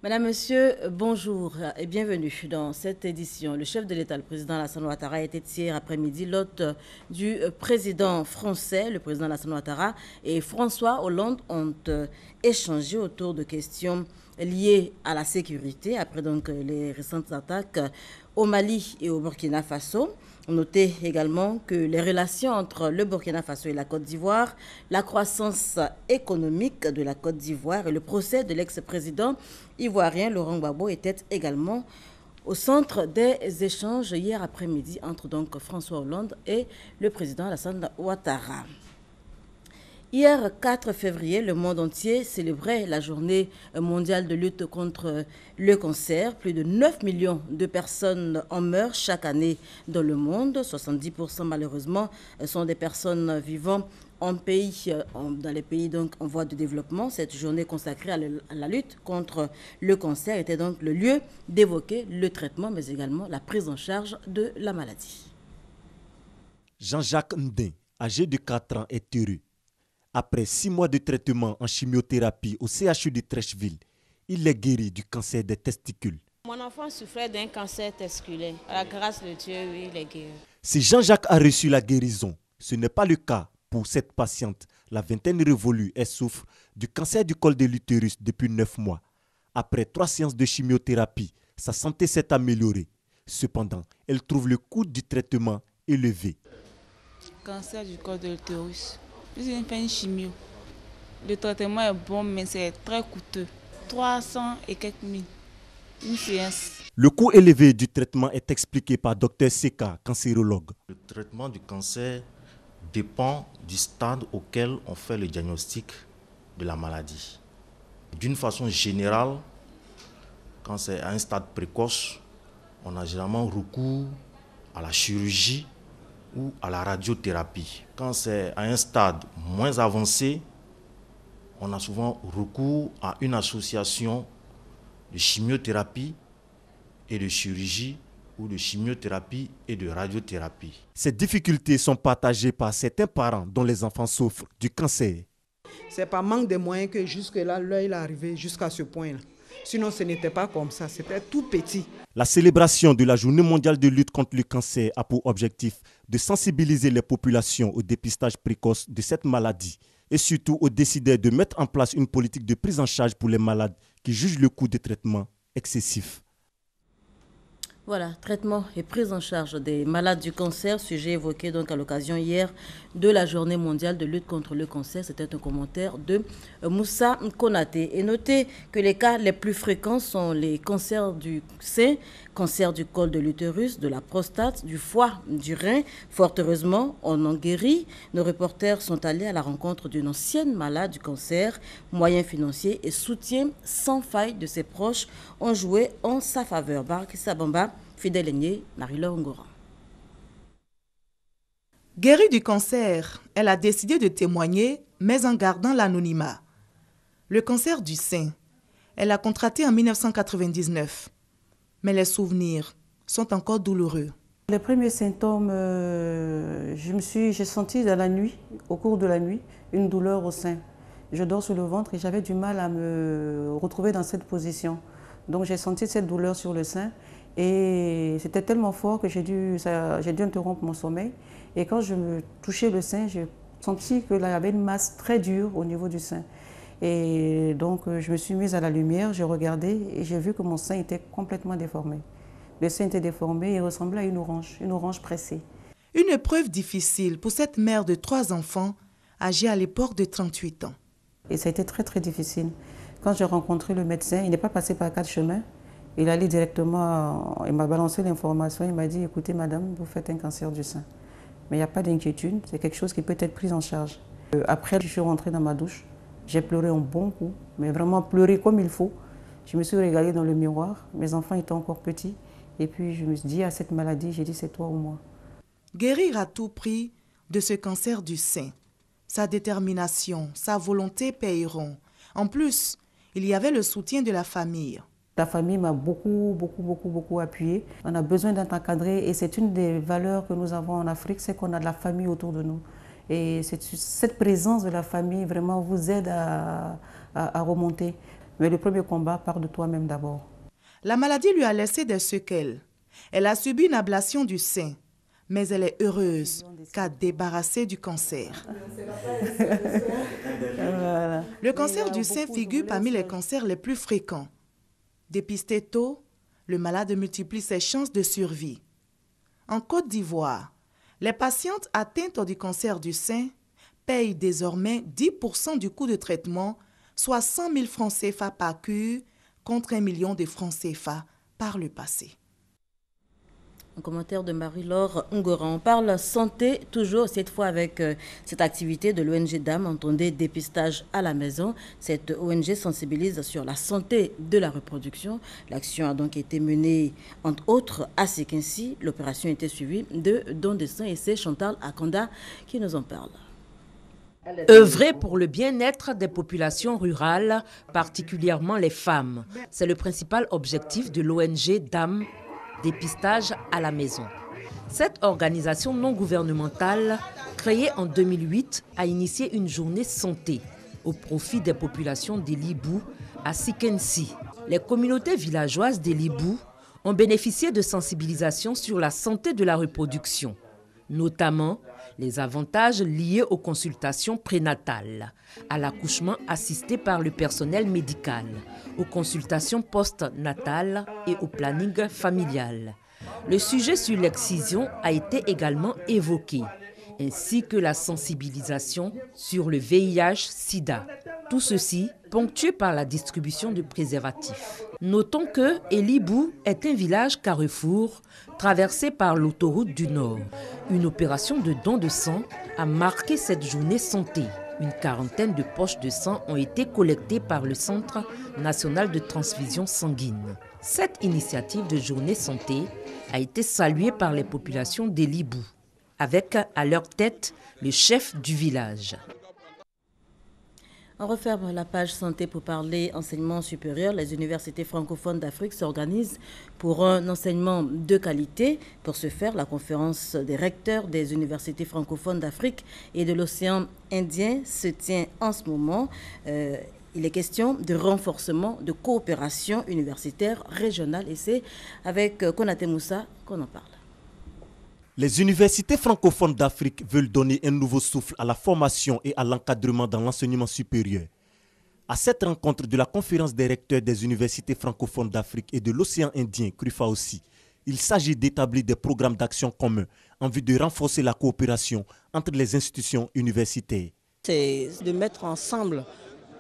Madame, Monsieur, bonjour et bienvenue dans cette édition. Le chef de l'État, le président Alassane Ouattara, était hier après-midi l'hôte du président français. Le président Alassane Ouattara et François Hollande ont échangé autour de questions liées à la sécurité après donc les récentes attaques au Mali et au Burkina Faso. Notez également que les relations entre le Burkina Faso et la Côte d'Ivoire, la croissance économique de la Côte d'Ivoire et le procès de l'ex-président ivoirien Laurent Gbagbo étaient également au centre des échanges hier après-midi entre donc François Hollande et le président Alassane Ouattara. Hier, 4 février, le monde entier célébrait la journée mondiale de lutte contre le cancer. Plus de 9 millions de personnes en meurent chaque année dans le monde. 70% malheureusement sont des personnes vivant dans les pays donc en voie de développement. Cette journée consacrée à la lutte contre le cancer était donc le lieu d'évoquer le traitement, mais également la prise en charge de la maladie. Jean-Jacques Ndin, âgé de 4 ans, est heureux. Après 6 mois de traitement en chimiothérapie au CHU de Trècheville, il est guéri du cancer des testicules. Mon enfant souffrait d'un cancer testiculaire. À la grâce de Dieu, oui, il est guéri. Si Jean-Jacques a reçu la guérison, ce n'est pas le cas pour cette patiente. La vingtaine révolue, elle souffre du cancer du col de l'utérus depuis 9 mois. Après 3 séances de chimiothérapie, sa santé s'est améliorée. Cependant, elle trouve le coût du traitement élevé. Cancer du col de l'utérus. J'ai fait une chimio. Le traitement est bon, mais c'est très coûteux. 300 et quelques mille. Une séance. Le coût élevé du traitement est expliqué par Dr Seka, cancérologue. Le traitement du cancer dépend du stade auquel on fait le diagnostic de la maladie. D'une façon générale, quand c'est à un stade précoce, on a généralement recours à la chirurgie ou à la radiothérapie. Quand c'est à un stade moins avancé, on a souvent recours à une association de chimiothérapie et de chirurgie ou de chimiothérapie et de radiothérapie. Ces difficultés sont partagées par certains parents dont les enfants souffrent du cancer. C'est par manque de moyens que jusque-là, l'œil est arrivé jusqu'à ce point-là. Sinon, ce n'était pas comme ça, c'était tout petit. La célébration de la Journée mondiale de lutte contre le cancer a pour objectif de sensibiliser les populations au dépistage précoce de cette maladie et surtout aux décideurs de mettre en place une politique de prise en charge pour les malades qui jugent le coût des traitements excessif. Voilà, traitement et prise en charge des malades du cancer, sujet évoqué donc à l'occasion hier de la journée mondiale de lutte contre le cancer. C'était un commentaire de Moussa Konaté. Et notez que les cas les plus fréquents sont les cancers du sein, cancer du col de l'utérus, de la prostate, du foie, du rein. Fort heureusement, on en guérit. Nos reporters sont allés à la rencontre d'une ancienne malade du cancer. Moyens financiers et soutien sans faille de ses proches ont joué en sa faveur. Barakissa Bamba, Fidèle Aigné, Marie-Laure Ngora. Guérie du cancer, elle a décidé de témoigner, mais en gardant l'anonymat. Le cancer du sein, elle a contracté en 1999, mais les souvenirs sont encore douloureux. Les premiers symptômes, j'ai senti dans la nuit, au cours de la nuit, une douleur au sein. Je dors sur le ventre et j'avais du mal à me retrouver dans cette position. Donc j'ai senti cette douleur sur le sein et c'était tellement fort que j'ai dû interrompre mon sommeil. Et quand je me touchais le sein, j'ai senti qu'il y avait une masse très dure au niveau du sein. Et donc je me suis mise à la lumière, j'ai regardé et j'ai vu que mon sein était complètement déformé. Le sein était déformé et ressemblait à une orange pressée. Une épreuve difficile pour cette mère de 3 enfants, âgée à l'époque de 38 ans. Et ça a été très très difficile. Quand j'ai rencontré le médecin, il n'est pas passé par 4 chemins. Il allait directement, il m'a balancé l'information, il m'a dit, écoutez madame, vous faites un cancer du sein. Mais il n'y a pas d'inquiétude, c'est quelque chose qui peut être pris en charge. Après, je suis rentrée dans ma douche, j'ai pleuré un bon coup, mais vraiment pleuré comme il faut. Je me suis regardée dans le miroir, mes enfants étaient encore petits. Et puis je me suis dit à cette maladie, j'ai dit c'est toi ou moi. Guérir à tout prix de ce cancer du sein. Sa détermination, sa volonté paieront. En plus, il y avait le soutien de la famille. La famille m'a beaucoup appuyée. On a besoin d'être encadré et c'est une des valeurs que nous avons en Afrique, c'est qu'on a de la famille autour de nous. Et cette présence de la famille vraiment vous aide à remonter. Mais le premier combat part de toi-même d'abord. La maladie lui a laissé des séquelles. Elle a subi une ablation du sein, mais elle est heureuse qu'à débarrasser du cancer. Le cancer du sein figure parmi les cancers les plus fréquents. Dépisté tôt, le malade multiplie ses chances de survie. En Côte d'Ivoire, les patientes atteintes du cancer du sein payent désormais 10% du coût de traitement, soit 100 000 francs CFA par cure, contre 1 million de francs CFA par le passé. Un commentaire de Marie-Laure Ngora. On parle santé, toujours cette fois avec cette activité de l'ONG DAM, entendez dépistage à la maison. Cette ONG sensibilise sur la santé de la reproduction. L'action a donc été menée, entre autres, à Sekensi. L'opération a été suivie de dons de sang et c'est Chantal Akanda qui nous en parle. Œuvrer pour le bien-être des populations rurales, particulièrement les femmes. C'est le principal objectif de l'ONG DAM, dépistage à la maison. Cette organisation non gouvernementale, créée en 2008, a initié une journée santé au profit des populations des Libou à Sekensi. Les communautés villageoises des Libou ont bénéficié de sensibilisation sur la santé de la reproduction, notamment les avantages liés aux consultations prénatales, à l'accouchement assisté par le personnel médical, aux consultations post-natales et au planning familial. Le sujet sur l'excision a été également évoqué, ainsi que la sensibilisation sur le VIH-Sida. Tout ceci ponctué par la distribution de préservatifs. Notons que Elibou est un village carrefour traversé par l'autoroute du Nord. Une opération de don de sang a marqué cette journée santé. Une quarantaine de poches de sang ont été collectées par le Centre national de transfusion sanguine. Cette initiative de journée santé a été saluée par les populations d'Elibou, avec à leur tête le chef du village. On referme la page santé pour parler enseignement supérieur. Les universités francophones d'Afrique s'organisent pour un enseignement de qualité. Pour ce faire, la conférence des recteurs des universités francophones d'Afrique et de l'océan Indien se tient en ce moment. Il est question de renforcement de coopération universitaire régionale et c'est avec Konaté Moussa qu'on en parle. Les universités francophones d'Afrique veulent donner un nouveau souffle à la formation et à l'encadrement dans l'enseignement supérieur. À cette rencontre de la conférence des recteurs des universités francophones d'Afrique et de l'océan Indien, CRUFA aussi, il s'agit d'établir des programmes d'action communs en vue de renforcer la coopération entre les institutions universitaires. C'est de mettre ensemble,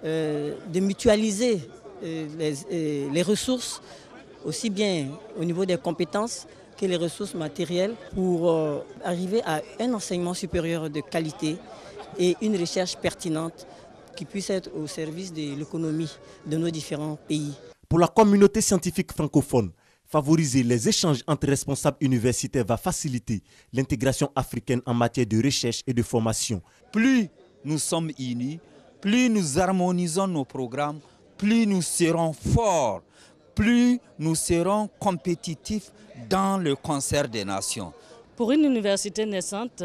de mutualiser les ressources, aussi bien au niveau des compétences que les ressources matérielles pour arriver à un enseignement supérieur de qualité et une recherche pertinente qui puisse être au service de l'économie de nos différents pays. Pour la communauté scientifique francophone, favoriser les échanges entre responsables universitaires va faciliter l'intégration africaine en matière de recherche et de formation. Plus nous sommes unis, plus nous harmonisons nos programmes, plus nous serons forts, plus nous serons compétitifs dans le concert des nations. Pour une université naissante,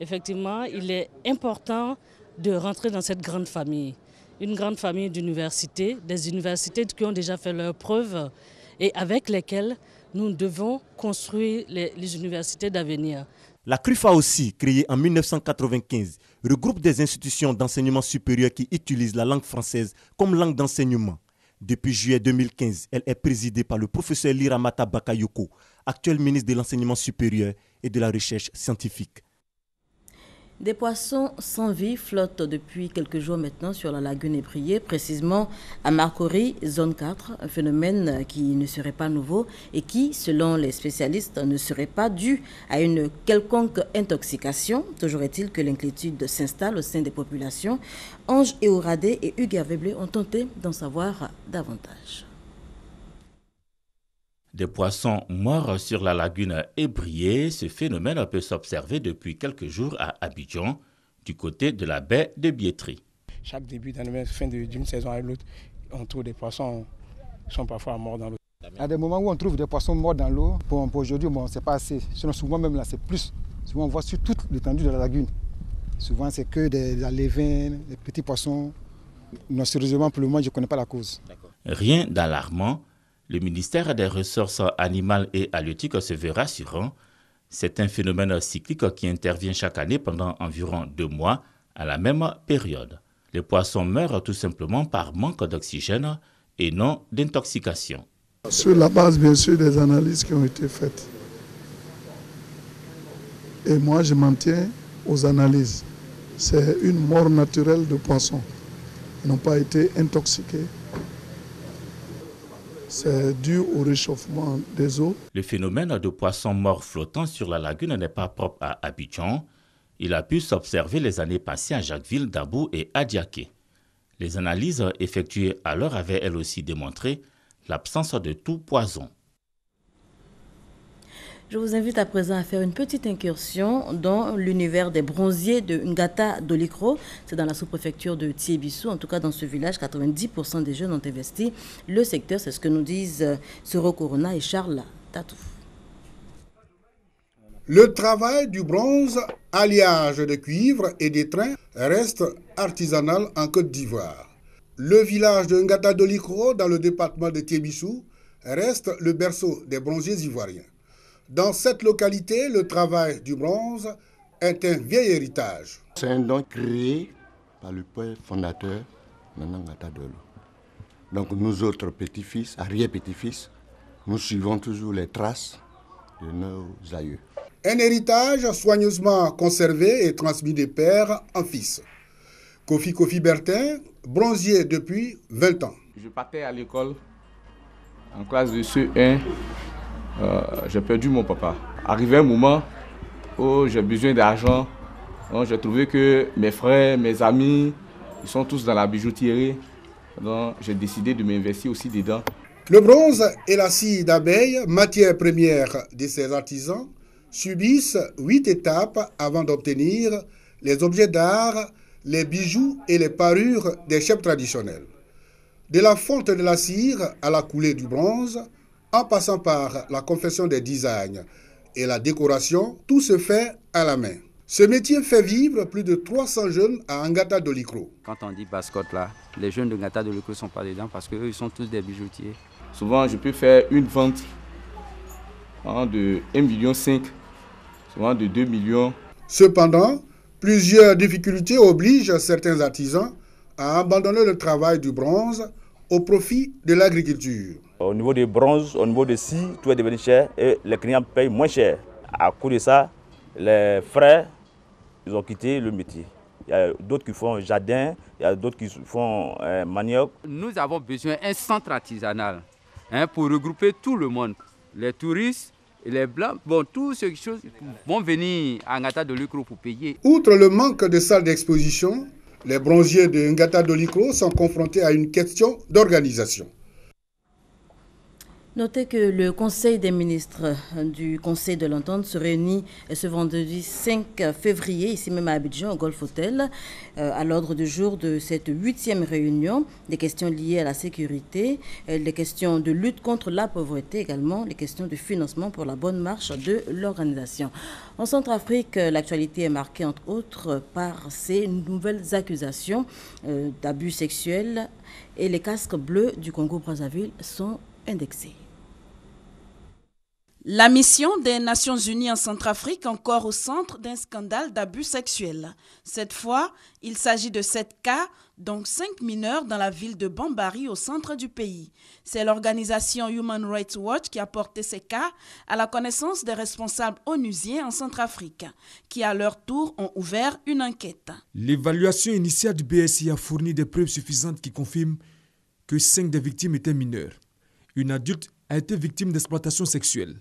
effectivement, il est important de rentrer dans cette grande famille. Une grande famille d'universités, des universités qui ont déjà fait leurs preuves et avec lesquelles nous devons construire les universités d'avenir. La CRUFA aussi, créée en 1995, regroupe des institutions d'enseignement supérieur qui utilisent la langue française comme langue d'enseignement. Depuis juillet 2015, elle est présidée par le professeur Liramata Bakayoko, actuel ministre de l'Enseignement supérieur et de la Recherche scientifique. Des poissons sans vie flottent depuis quelques jours maintenant sur la lagune Ébrié, précisément à Marcory, zone 4, un phénomène qui ne serait pas nouveau et qui, selon les spécialistes, ne serait pas dû à une quelconque intoxication. Toujours est-il que l'inquiétude s'installe au sein des populations. Ange Eouradé et Hugues Hervé ont tenté d'en savoir davantage. Des poissons morts sur la lagune Ébrié, ce phénomène peut s'observer depuis quelques jours à Abidjan, du côté de la baie de Biétry. Chaque début d'année, fin d'une saison à l'autre, on trouve des poissons qui sont parfois morts dans l'eau. Il y a des moments où on trouve des poissons morts dans l'eau. Pour aujourd'hui, bon, c'est pas assez. Sinon, souvent même là, c'est plus. Souvent, on voit sur toute l'étendue de la lagune. Souvent, c'est que des alevins, des petits poissons. Non, sérieusement, pour le moment, je ne connais pas la cause. Rien d'alarmant. Le ministère des Ressources animales et halieutiques se veut rassurant. C'est un phénomène cyclique qui intervient chaque année pendant environ 2 mois à la même période. Les poissons meurent tout simplement par manque d'oxygène et non d'intoxication. Sur la base, bien sûr, des analyses qui ont été faites. Et moi, je m'en tiens aux analyses. C'est une mort naturelle de poissons. Ils n'ont pas été intoxiqués. C'est dû au réchauffement des eaux. Le phénomène de poissons morts flottant sur la lagune n'est pas propre à Abidjan. Il a pu s'observer les années passées à Jacquesville, Dabou et Adiaké. Les analyses effectuées alors avaient elles aussi démontré l'absence de tout poison. Je vous invite à présent à faire une petite incursion dans l'univers des bronziers de Ngata Dolikro. C'est dans la sous-préfecture de Thiébissou. En tout cas, dans ce village, 90% des jeunes ont investi le secteur. C'est ce que nous disent Soro Corona et Charles Tatou. Le travail du bronze, alliage de cuivre et d'étrin, reste artisanal en Côte d'Ivoire. Le village de Ngata Dolikro, dans le département de Thiébissou, reste le berceau des bronziers ivoiriens. Dans cette localité, le travail du bronze est un vieil héritage. C'est un don créé par le père fondateur, Nana Ngata Dolo. Donc nous autres petits-fils, arrière-petits-fils, nous suivons toujours les traces de nos aïeux. Un héritage soigneusement conservé et transmis de père en fils. Kofi Bertin, bronzier depuis 20 ans. Je partais à l'école, en classe de CE1. J'ai perdu mon papa. Arrivé un moment où j'ai besoin d'argent, j'ai trouvé que mes frères, mes amis, ils sont tous dans la bijouterie. Donc j'ai décidé de m'investir aussi dedans. Le bronze et la scie d'abeille, matière première de ces artisans, subissent 8 étapes avant d'obtenir les objets d'art, les bijoux et les parures des chefs traditionnels. De la fonte de la cire à la coulée du bronze, en passant par la confection des designs et la décoration, tout se fait à la main. Ce métier fait vivre plus de 300 jeunes à Ngata Dolikro. Quand on dit basse-côte là, les jeunes de Ngata Dolikro ne sont pas dedans parce qu'eux, ils sont tous des bijoutiers. Souvent, je peux faire une vente de 1,5 million, souvent de 2 millions. Cependant, plusieurs difficultés obligent certains artisans à abandonner le travail du bronze au profit de l'agriculture. Au niveau des bronzes, au niveau des scies, tout est devenu cher et les clients payent moins cher. À cause de ça, les frères, ils ont quitté le métier. Il y a d'autres qui font jardin, il y a d'autres qui font manioc. Nous avons besoin d'un centre artisanal pour regrouper tout le monde. Les touristes, les blancs, tous ceux qui vont venir à Ngata Dolikro pour payer. Outre le manque de salles d'exposition, les bronziers de Ngata Dolikro sont confrontés à une question d'organisation. Notez que le Conseil des ministres du Conseil de l'Entente se réunit ce vendredi 5 février, ici même à Abidjan, au Golf Hotel, à l'ordre du jour de cette 8e réunion. Des questions liées à la sécurité, les questions de lutte contre la pauvreté également, les questions de financement pour la bonne marche de l'organisation. En Centrafrique, l'actualité est marquée entre autres par ces nouvelles accusations d'abus sexuels et les casques bleus du Congo-Brazzaville sont indexés. La mission des Nations Unies en Centrafrique encore au centre d'un scandale d'abus sexuels. Cette fois, il s'agit de 7 cas, donc 5 mineurs dans la ville de Bambari au centre du pays. C'est l'organisation Human Rights Watch qui a porté ces cas à la connaissance des responsables onusiens en Centrafrique, qui à leur tour ont ouvert une enquête. L'évaluation initiale du BSI a fourni des preuves suffisantes qui confirment que 5 des victimes étaient mineurs. Une adulte a été victime d'exploitation sexuelle.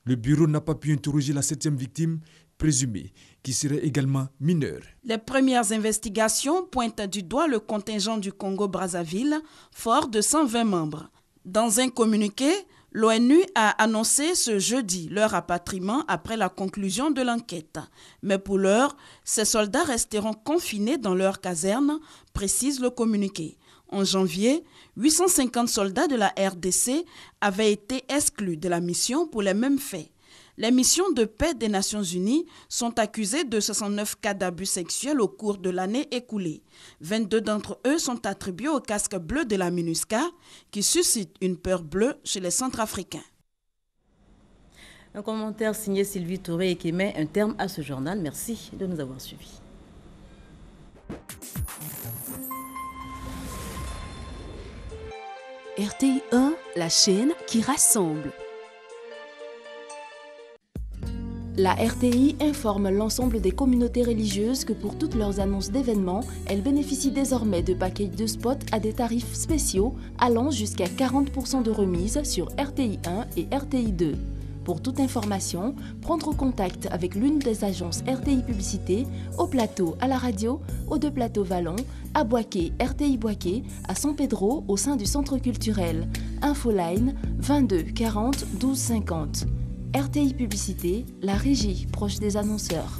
Le bureau n'a pas pu interroger la 7e victime présumée, qui serait également mineure. Les premières investigations pointent du doigt le contingent du Congo-Brazzaville, fort de 120 membres. Dans un communiqué, l'ONU a annoncé ce jeudi leur rapatriement après la conclusion de l'enquête. Mais pour l'heure, ces soldats resteront confinés dans leur caserne, précise le communiqué. En janvier, 850 soldats de la RDC avaient été exclus de la mission pour les mêmes faits. Les missions de paix des Nations Unies sont accusées de 69 cas d'abus sexuels au cours de l'année écoulée. 22 d'entre eux sont attribués au casque bleu de la MINUSCA, qui suscite une peur bleue chez les Centrafricains. Un commentaire signé Sylvie Touré qui met un terme à ce journal. Merci de nous avoir suivis. RTI 1, la chaîne qui rassemble. La RTI informe l'ensemble des communautés religieuses que pour toutes leurs annonces d'événements, elles bénéficient désormais de packages de spots à des tarifs spéciaux allant jusqu'à 40% de remise sur RTI 1 et RTI 2. Pour toute information, prendre contact avec l'une des agences RTI Publicité, au plateau à la radio, aux 2 plateaux Vallon, à Boaké, RTI Boaké, à San Pedro au sein du centre culturel. Infoline 22 40 12 50. RTI Publicité, la régie proche des annonceurs.